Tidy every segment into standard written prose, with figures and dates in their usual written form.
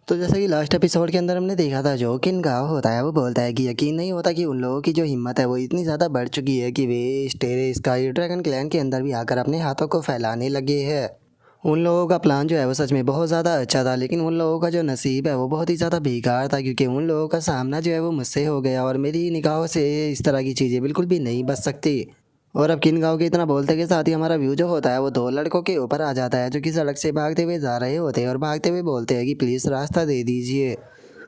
तो जैसा कि लास्ट एपिसोड के अंदर हमने देखा था, जो किन गाँव होता है वो बोलता है कि यकीन नहीं होता कि उन लोगों की जो हिम्मत है वो इतनी ज़्यादा बढ़ चुकी है कि वे स्टेरे स्काई ड्रैगन क्लैन के अंदर भी आकर अपने हाथों को फैलाने लगे हैं। उन लोगों का प्लान जो है वो सच में बहुत ज़्यादा अच्छा था, लेकिन उन लोगों का जो नसीब है वो बहुत ही ज़्यादा बेकार था, क्योंकि उन लोगों का सामना जो है वो मुझसे हो गया और मेरी निगाहों से इस तरह की चीज़ें बिल्कुल भी नहीं बच सकती। और अब किन गाँव के इतना बोलते के साथ ही हमारा व्यू जो होता है वो दो लड़कों के ऊपर आ जाता है, जो कि सड़क से भागते हुए जा रहे होते हैं और भागते हुए बोलते हैं कि प्लीज़ रास्ता दे दीजिए।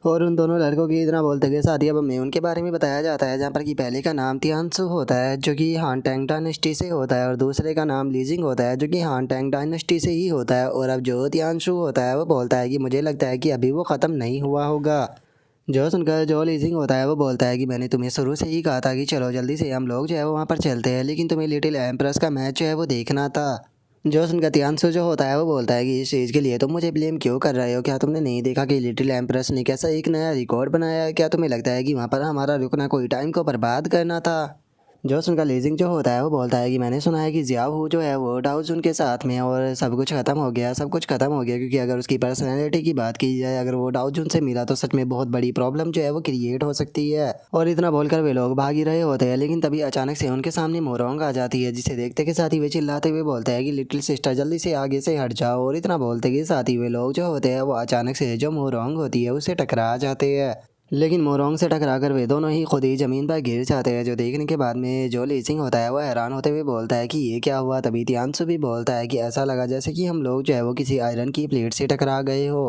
और उन दोनों लड़कों की इतना बोलते के साथ ही अब हमें उनके बारे में बताया जाता है, जहाँ पर कि पहले का नाम तियानसु होता है जो कि हान टैंग डायनेस्टी से होता है, और दूसरे का नाम लीजिंग होता है जो कि हान टैंग डायनेस्टी से ही होता है। और अब जो तियानसु होता है वो बोलता है कि मुझे लगता है कि अभी वो ख़त्म नहीं हुआ होगा। जो सुनकर जो लीजिंग होता है वो बोलता है कि मैंने तुम्हें शुरू से ही कहा था कि चलो जल्दी से हम लोग जो है वो वहाँ पर चलते हैं, लेकिन तुम्हें लिटिल एम्प्रेस का मैच जो है वो देखना था। जो सुनकर तियांशु जो होता है वो बोलता है कि इस चीज़ के लिए तुम मुझे ब्लेम क्यों कर रहे हो? क्या तुमने नहीं देखा कि लिटिल एम्प्रेस ने कैसा एक नया रिकॉर्ड बनाया है? क्या तुम्हें लगता है कि वहाँ पर हमारा रुकना कोई टाइम को बर्बाद करना था? जो सुनकर लीजिंग जो होता है वो बोलता है कि मैंने सुना है कि जियाओ हू जो है वो डाओ जुन के साथ में है और सब कुछ ख़त्म हो गया, सब कुछ ख़त्म हो गया, क्योंकि अगर उसकी पर्सनैलिटी की बात की जाए, अगर वो डाओ जुन से मिला तो सच में बहुत बड़ी प्रॉब्लम जो है वो क्रिएट हो सकती है। और इतना बोलकर वे लोग भाग ही रहे होते हैं, लेकिन तभी अचानक से उनके सामने मोरोंग आ जाती है, जिसे देखते के साथ ही वे चिल्लाते हुए बोलते हैं कि लिटिल सिस्टर जल्दी से आगे से हट जाओ। और इतना बोलते के साथ ही वे लोग जो होते हैं वो अचानक से जो मोरोंग होती है उससे टकरा जाते हैं, लेकिन मोरोंग से टकराकर वे दोनों ही खुद ही ज़मीन पर गिर जाते हैं। जो देखने के बाद में जो लीसिंग होता है वो हैरान होते हुए बोलता है कि ये क्या हुआ। तभी तियांशु भी बोलता है कि ऐसा लगा जैसे कि हम लोग जो है वो किसी आयरन की प्लेट से टकरा गए हो।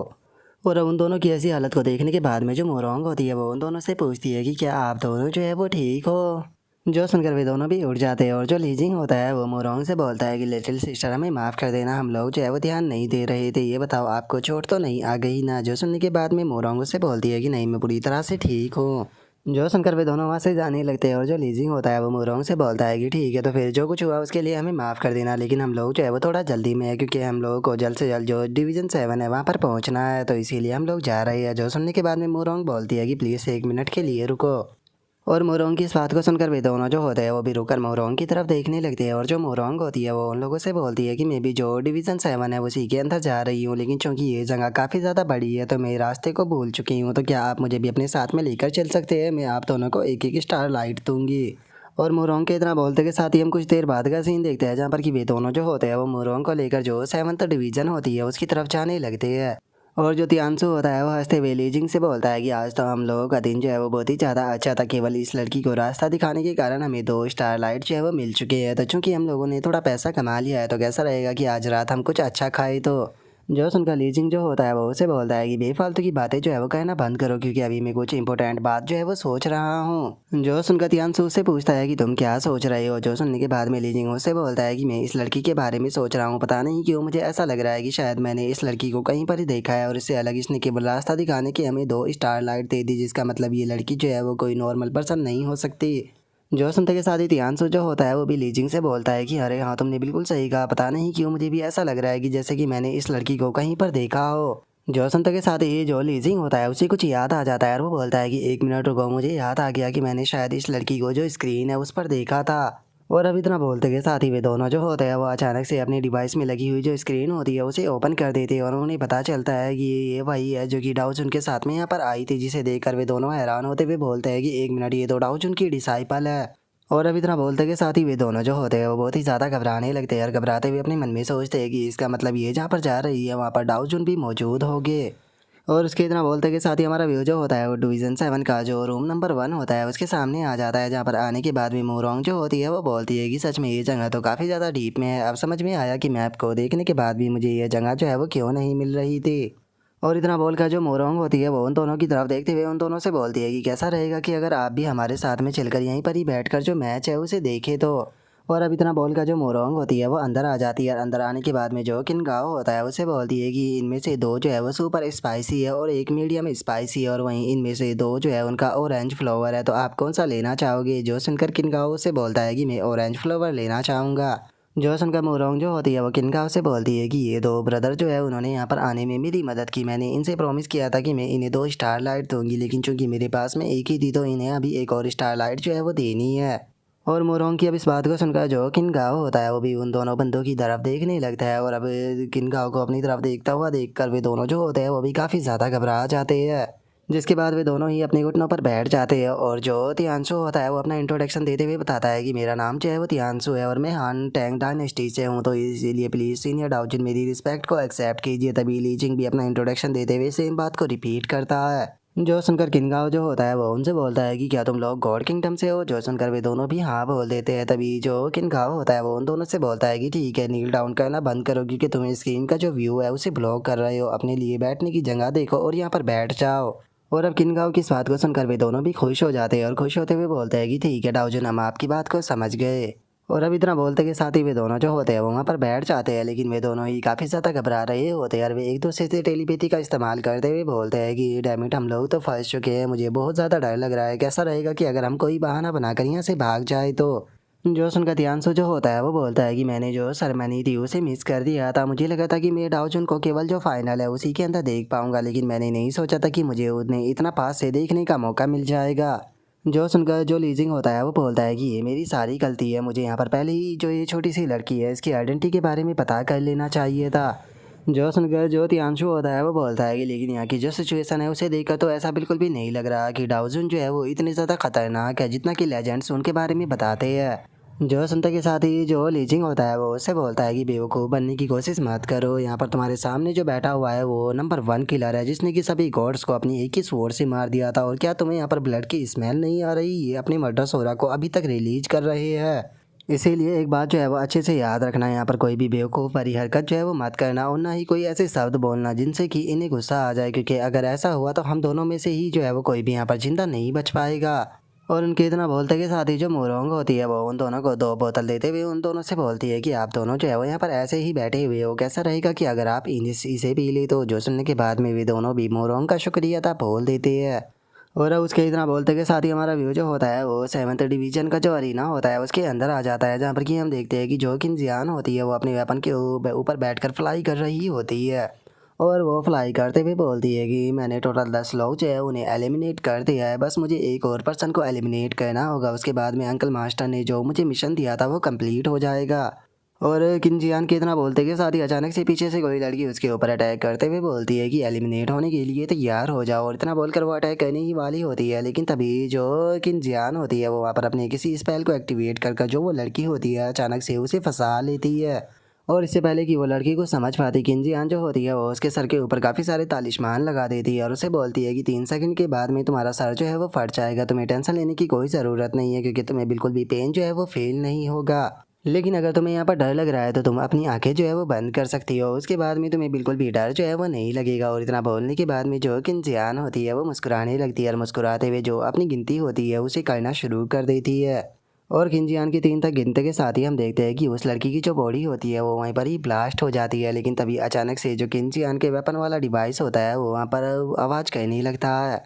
और अब उन दोनों की ऐसी हालत को देखने के बाद में जो मोरोंग होती है वो उन दोनों से पूछती है कि क्या आप दोनों जो है वो ठीक हो? जो सुनकर वे दोनों भी उठ जाते हैं, और जो लीजिंग होता है वो मोरोंग से बोलता है कि लिटिल सिस्टर हमें माफ़ कर देना, हम लोग जो है वो ध्यान नहीं दे रहे थे। ये बताओ आपको चोट तो नहीं आ गई ना? जो सुनने के बाद में मोरोंग उससे बोलती है कि नहीं, मैं पूरी तरह से ठीक हूँ। जो सुनकर वे दोनों वहाँ से जाने लगते हैं, और जो लीजिंग होता है वो मोरोंग से बोलता है कि ठीक है, तो फिर जो कुछ हुआ उसके लिए हमें माफ़ कर देना, लेकिन हम लोग जो है वो थोड़ा जल्दी में है, क्योंकि हम लोगों को जल्द से जल्द जो डिवीज़न 7 है वहाँ पर पहुँचना है, तो इसीलिए हम लोग जा रहे हैं। जो सुनने के बाद में मोरोंग बोलती है कि प्लीज़ 1 मिनट के लिए रुको। और मोरोंग की इस बात को सुनकर वे दोनों जो होते हैं वो भी रुककर मोरोंग की तरफ देखने लगते हैं, और जो मोरोंग होती है वो उन लोगों से बोलती है कि मैं भी जो डिवीज़न 7 है उसी के अंदर जा रही हूँ, लेकिन चूंकि ये जगह काफ़ी ज़्यादा बड़ी है तो मैं रास्ते को भूल चुकी हूँ, तो क्या आप मुझे भी अपने साथ में लेकर चल सकते हैं? मैं आप दोनों को एक एक स्टार लाइट दूंगी। और मोरोंग के इतना बोलते के साथ ही हम कुछ देर बाद का सीन देखते हैं, जहाँ पर कि वे दोनों जो होते हैं वो मोरोंग को लेकर जो 7th डिवीज़न होती है उसकी तरफ जाने लगते हैं। और जो तियांशु होता है वो हंसते हुए लीजिंग से बोलता है कि आज तो हम लोगों का दिन जो है वो बहुत ही ज़्यादा अच्छा था, केवल इस लड़की को रास्ता दिखाने के कारण हमें 2 स्टार लाइट जो है वो मिल चुके हैं, तो चूंकि हम लोगों ने थोड़ा पैसा कमा लिया है तो कैसा रहेगा कि आज रात हम कुछ अच्छा खाए? तो जो सुनकर लीजिंग जो होता है वो उसे बोलता है कि बेफालतू की बातें जो है वो कहना बंद करो, क्योंकि अभी मैं कुछ इंपॉर्टेंट बात जो है वो सोच रहा हूँ। जो सुनकर तियांशु उससे पूछता है कि तुम क्या सोच रहे हो? जो सुनने के बाद में लीजिंग उससे बोलता है कि मैं इस लड़की के बारे में सोच रहा हूँ, पता नहीं क्यों मुझे ऐसा लग रहा है कि शायद मैंने इस लड़की को कहीं पर ही देखा है, और इससे अलग इसने केवल रास्ता दिखाने के हमें 2 स्टार लाइट दे दी, जिसका मतलब ये लड़की जो है वो कोई नॉर्मल पर्सन नहीं हो सकती। जो सुनते के साथ ही तियांशु जो होता है वो भी लीजिंग से बोलता है कि अरे हाँ, तुमने बिल्कुल सही कहा, पता नहीं क्यों मुझे भी ऐसा लग रहा है कि जैसे कि मैंने इस लड़की को कहीं पर देखा हो। जो सुनते के साथ ही जो लीजिंग होता है उसे कुछ याद आ जाता है, और वो बोलता है कि 1 मिनट रुको, मुझे याद आ गया कि मैंने शायद इस लड़की को जो स्क्रीन है उस पर देखा था। और अब इतना बोलते के साथ ही वे दोनों जो होते हैं वो अचानक से अपनी डिवाइस में लगी हुई जो स्क्रीन होती है उसे ओपन कर देते हैं, और उन्हें पता चलता है कि ये वही है जो कि डाउजन के साथ में यहाँ पर आई थी, जिसे देखकर वे दोनों हैरान होते हुए बोलते हैं कि 1 मिनट, ये तो डाउजन की डिसाइपल है। और अब इतना बोलते के साथ ही वे दोनों जो होते हैं वो बहुत ही ज़्यादा घबराने लगते हैं, और घबराते हुए अपने मन में सोचते हैं कि इसका मतलब ये जहाँ पर जा रही है वहाँ पर डाउजन भी मौजूद होंगे। और उसके इतना बोलते के साथ ही हमारा व्यू जो होता है वो डिवीज़न 7 का जो रूम नंबर 1 होता है उसके सामने आ जाता है, जहाँ पर आने के बाद में मोरोंग जो होती है वो बोलती है कि सच में ये जगह तो काफ़ी ज़्यादा डीप में है। अब समझ में आया कि मैप को देखने के बाद भी मुझे ये जगह जो है वो क्यों नहीं मिल रही थी। और इतना बोलकर जो मोरोंग होती है वो उन दोनों की तरफ देखते हुए उन दोनों से बोलती है कि कैसा रहेगा कि अगर आप भी हमारे साथ में चलकर यहीं पर ही बैठकर जो मैच है उसे देखें तो। और अब इतना बोलकर जो मोरोंग होती है वो अंदर आ जाती है, और अंदर आने के बाद में जो किनगाओ होता है उसे बोलती है कि इनमें से 2 जो है वो सुपर स्पाइसी है और एक मीडियम स्पाइसी है, और वहीं इनमें से 2 जो है उनका ऑरेंज फ्लेवर है, तो आप कौन सा लेना चाहोगे? जो सुनकर किनगाओ से बोलता है कि मैं ऑरेंज फ्लेवर लेना चाहूँगा। जो सुनकर मोरोंग जो होती है वो किनगाओ से बोलती है कि ये 2 ब्रदर जो है उन्होंने यहाँ पर आने में मेरी मदद की, मैंने इनसे प्रॉमिस किया था कि मैं इन्हें 2 स्टार लाइट दूंगी, लेकिन चूंकि मेरे पास में एक ही थी तो इन्हें अभी एक और स्टार लाइट जो है वो देनी है। और मोरोंग की अब इस बात को सुनकर जो किनगाओ होता है वो भी उन दोनों बंदों की तरफ देखने लगता है। और अब किनगाओ को अपनी तरफ देखता हुआ देखकर वे दोनों जो होते हैं वो भी काफ़ी ज़्यादा घबरा जाते हैं। जिसके बाद वे दोनों ही अपने घुटनों पर बैठ जाते हैं और जो तियांशु होता है वो अपना इंट्रोडक्शन देते हुए बताता है कि मेरा नाम जो है वो तियांशु है और मैं हान टैंग डायनेस्टी से हूँ, तो इसीलिए प्लीज़ सीनियर डाउजिन मेरी रिस्पेक्ट को एक्सेप्ट कीजिए। तभी लीचिंग भी अपना इंट्रोडक्शन देते हुए सेम बात को रिपीट करता है। जो सुनकर किनगाओ जो होता है वो उनसे बोलता है कि क्या तुम लोग गॉड किंगडम से हो। जो सुनकर वे दोनों भी हाँ बोल देते हैं। तभी जो किनगाओ होता है वो उन दोनों से बोलता है कि ठीक है, नील डाउन करना बंद करो क्योंकि तुम्हें स्क्रीन का जो व्यू है उसे ब्लॉक कर रहे हो। अपने लिए बैठने की जगह देखो और यहाँ पर बैठ जाओ। और अब किनगाओ की इस बात को सुनकर वे दोनों भी खुश हो जाते हैं और खुश होते हुए बोलते हैं कि ठीक है डाउजन, हम आपकी बात को समझ गए। और अब इतना बोलते के साथ ही वे दोनों जो होते हैं वो वहाँ पर बैठ जाते हैं, लेकिन वे दोनों ही काफ़ी ज़्यादा घबरा रहे होते हैं और वे एक दूसरे से टेलीपैथी का इस्तेमाल करते हुए बोलते हैं कि डैम इट, हम लोग तो फंस चुके हैं, मुझे बहुत ज़्यादा डर लग रहा है। कैसा रहेगा कि अगर हम कोई बहाना बनाकर यहाँ से भाग जाए तो। जो सुनकर ध्यानसो जो होता है वो बोलता है कि मैंने जो सेरेमनी थी उसे मिस कर दिया था। मुझे लगा था कि मैं डाउजन को केवल जो फाइनल है उसी के अंदर देख पाऊंगा, लेकिन मैंने नहीं सोचा था कि मुझे उन्हें इतना पास से देखने का मौका मिल जाएगा। जो सुनकर जो लीजिंग होता है वो बोलता है कि ये मेरी सारी गलती है, मुझे यहाँ पर पहले ही जो ये छोटी सी लड़की है इसकी आइडेंटिटी के बारे में पता कर लेना चाहिए था। जो सुनकर जो तियांशु होता है वो बोलता है कि लेकिन यहाँ की जो सिचुएशन है उसे देखकर तो ऐसा बिल्कुल भी नहीं लग रहा कि डाउजन जो है वो इतनी ज़्यादा खतरनाक है जितना कि लेजेंड्स उनके बारे में बताते हैं। जो सुनते के साथ ही जो लीजिंग होता है वो उससे बोलता है कि बेवकूफ़ बनने की कोशिश मत करो। यहाँ पर तुम्हारे सामने जो बैठा हुआ है वो नंबर 1 किलर है जिसने कि सभी गॉड्स को अपनी एक ही स्वॉर्ड से मार दिया था। और क्या तुम्हें यहाँ पर ब्लड की स्मेल नहीं आ रही? ये अपनी मर्डर सोरा को अभी तक रिलीज कर रहे हैं। इसीलिए एक बात जो है वो अच्छे से याद रखना, यहाँ पर कोई भी बेवकूफ़ भरी हरकत जो है वो मत करना और ना ही कोई ऐसे शब्द बोलना जिनसे कि इन्हें गुस्सा आ जाए, क्योंकि अगर ऐसा हुआ तो हम दोनों में से ही जो है वो कोई भी यहाँ पर जिंदा नहीं बच पाएगा। और उनके इतना बोलते के साथ ही जो मोरोंग होती है वो उन दोनों को 2 बोतल देते हुए उन दोनों से बोलती है कि आप दोनों जो है वो यहाँ पर ऐसे ही बैठे हुए हो, कैसा रहेगा कि अगर आप इसे पी ले। तो जो सुनने के बाद में वे दोनों भी मोरोंग का शुक्रिया था बोल देते हैं। और अब उसके इतना बोलते के साथ ही हमारा व्यू जो होता है वो 7th डिवीजन का जो अरीना होता है उसके अंदर आ जाता है, जहाँ पर कि हम देखते हैं कि जो किन जियान होती है वो अपने वेपन के ऊपर बैठकर फ्लाई कर रही होती है। और वो फ्लाई करते हुए बोलती है कि मैंने टोटल 10 लोग जो है उन्हें एलिमिनेट कर दिया है, बस मुझे एक और पर्सन को एलिमिनेट करना होगा। उसके बाद में अंकल मास्टर ने जो मुझे मिशन दिया था वो कंप्लीट हो जाएगा। और किनजियान के इतना बोलते के साथ ही अचानक से पीछे से कोई लड़की उसके ऊपर अटैक करते हुए बोलती है कि एलिमिनेट होने के लिए तैयार हो जाओ। और इतना बोलकर वो अटैक करने ही वाली होती है, लेकिन तभी जो किनजियान होती है वो वहाँ पर अपने किसी स्पेल को एक्टिवेट कर जो वो लड़की होती है अचानक से उसे फंसा लेती है। और इससे पहले कि वो लड़की को समझ पाती, किनजियान जो होती है वो उसके सर के ऊपर काफ़ी सारे तालिस्मान लगा देती है और उसे बोलती है कि 3 सेकंड के बाद में तुम्हारा सर जो है वो फट जाएगा, तुम्हें टेंशन लेने की कोई ज़रूरत नहीं है क्योंकि तुम्हें बिल्कुल भी पेन जो है वो फील नहीं होगा। लेकिन अगर तुम्हें यहाँ पर डर लग रहा है तो तुम अपनी आंखें जो है वो बंद कर सकती हो, उसके बाद में तुम्हें बिल्कुल भी डर जो है वो नहीं लगेगा। और इतना बोलने के बाद में जो किनजियान होती है वो मुस्कुराने लगती है और मुस्कुराते हुए जो अपनी गिनती होती है उसे करना शुरू कर देती है। और किनजियान की 3 तक गिनते के साथ ही हम देखते हैं कि उस लड़की की जो बॉडी होती है वो वहीं पर ही ब्लास्ट हो जाती है, लेकिन तभी अचानक से जो किनजियान के वेपन वाला डिवाइस होता है वो वहाँ पर आवाज़ करने लगता है।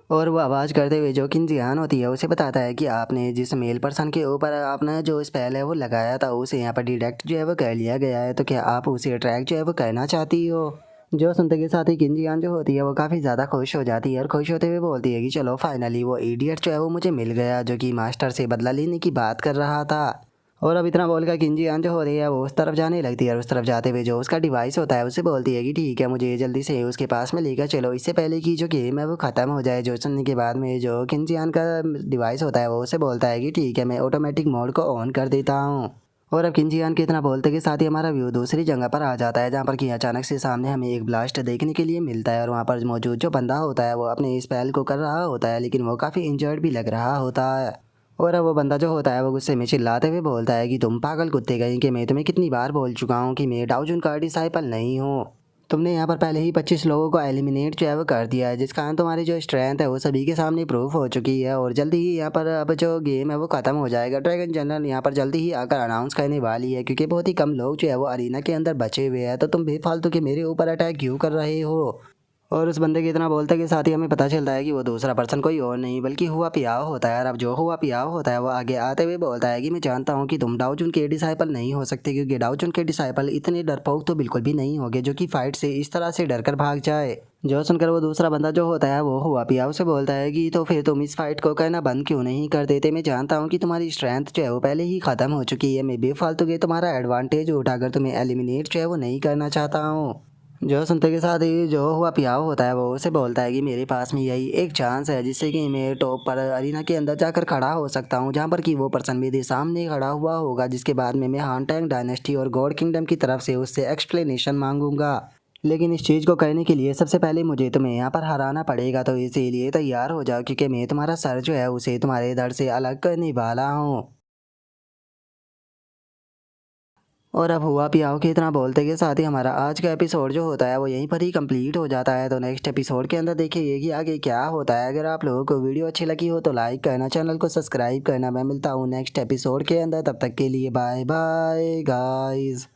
और वो आवाज़ करते हुए जो किनजियान होती है उसे बताता है कि आपने जिस मेल पर्सन के ऊपर आपने जो स्पेल है वो लगाया था उसे यहाँ पर डिटेक्ट जो है वो कर लिया गया है, तो क्या आप उसे ट्रैक जो है वो करना चाहती हो? जो सुनते के साथ ही किनजियान जो होती है वो काफ़ी ज़्यादा खुश हो जाती है और खुश होते हुए बोलती है कि चलो फाइनली वो इडियट जो है वो मुझे मिल गया जो कि मास्टर से बदला लेने की बात कर रहा था। और अब इतना बोलकर किनजियान जो हो रही है वो उस तरफ जाने लगती है और उस तरफ जाते हुए जो उसका डिवाइस होता है उससे बोलती है कि ठीक है, मुझे जल्दी से उसके पास में लेकर चलो, इससे पहले कि जो गेम है वो ख़त्म हो जाए। जो सुनने के बाद में जो किनजियान का डिवाइस होता है वो उसे बोलता है कि ठीक है, मैं ऑटोमेटिक मोड को ऑन कर देता हूँ। और अब किनजियान के इतना बोलते के साथ ही हमारा व्यू दूसरी जगह पर आ जाता है, जहाँ पर कि अचानक से सामने हमें एक ब्लास्ट देखने के लिए मिलता है और वहाँ पर मौजूद जो बंदा होता है वो अपने स्पेल को कर रहा होता है, लेकिन वो काफ़ी इंजर्ड भी लग रहा होता है। और अब वो बंदा जो होता है वो गुस्से में चिल्लाते हुए बोलता है कि तुम पागल कुत्ते कहीं कि मैं तुम्हें कितनी बार बोल चुका हूँ कि मैं डाउजन का डिसाइपल नहीं हूँ। तुमने यहाँ पर पहले ही 25 लोगों को एलिमिनेट जो है वो कर दिया है, जिस कारण तुम्हारी जो स्ट्रेंथ है वो सभी के सामने प्रूफ हो चुकी है और जल्दी ही यहाँ पर अब जो गेम है वो ख़त्म हो जाएगा। ड्रैगन जनरल यहाँ पर जल्दी ही आकर अनाउंस करने वाली है क्योंकि बहुत ही कम लोग जो है वो अरीना के अंदर बचे हुए हैं, तो तुम बेफालतू के मेरे ऊपर अटैक क्यों कर रहे हो? और उस बंदे के इतना बोलते के साथ ही हमें पता चलता है कि वो दूसरा पर्सन कोई और नहीं बल्कि हुआ पियाओ होता है। और अब जो हुआ पियाओ होता है वो आगे आते हुए बोलता है कि मैं जानता हूँ कि तुम डाओ जुन के डिसाइपल नहीं हो सकते, क्योंकि डाओ जुन के डिसाइपल इतने डरपोक तो बिल्कुल भी नहीं होंगे जो कि फाइट से इस तरह से डर कर भाग जाए। जो सुनकर वो दूसरा बंदा जो होता है वो हुआ पियाओ से बोलता है कि तो फिर तुम इस फाइट को करना बंद क्यों नहीं कर देते। मैं जानता हूँ कि तुम्हारी स्ट्रेंथ जो है वो पहले ही खत्म हो चुकी है। मैं बेफालतू के तुम्हारा एडवांटेज उठाकर तुम्हें एलिमिनेट जो है वो नहीं करना चाहता हूँ। जो सुनते के साथ ही जो हुआ पियाव होता है वो उसे बोलता है कि मेरे पास में यही एक चांस है जिससे कि मैं टॉप पर अरीना के अंदर जाकर खड़ा हो सकता हूँ, जहाँ पर कि वो पर्सन मेरे सामने खड़ा हुआ होगा, जिसके बाद में मैं हान टैंग डायनेस्टी और गॉड किंगडम की तरफ से उससे एक्सप्लेनेशन मांगूंगा। लेकिन इस चीज़ को करने के लिए सबसे पहले मुझे तुम्हें यहाँ पर हराना पड़ेगा, तो इसीलिए तैयार हो जाओ क्योंकि मैं तुम्हारा सर जो है उसे तुम्हारे दर से अलग करने वाला हूँ। और अब हुआ पियाओ के इतना बोलते के साथ ही हमारा आज का एपिसोड जो होता है वो यहीं पर ही कंप्लीट हो जाता है। तो नेक्स्ट एपिसोड के अंदर देखिए कि आगे क्या होता है। अगर आप लोगों को वीडियो अच्छी लगी हो तो लाइक करना, चैनल को सब्सक्राइब करना। मैं मिलता हूँ नेक्स्ट एपिसोड के अंदर, तब तक के लिए बाय बाय गाइस।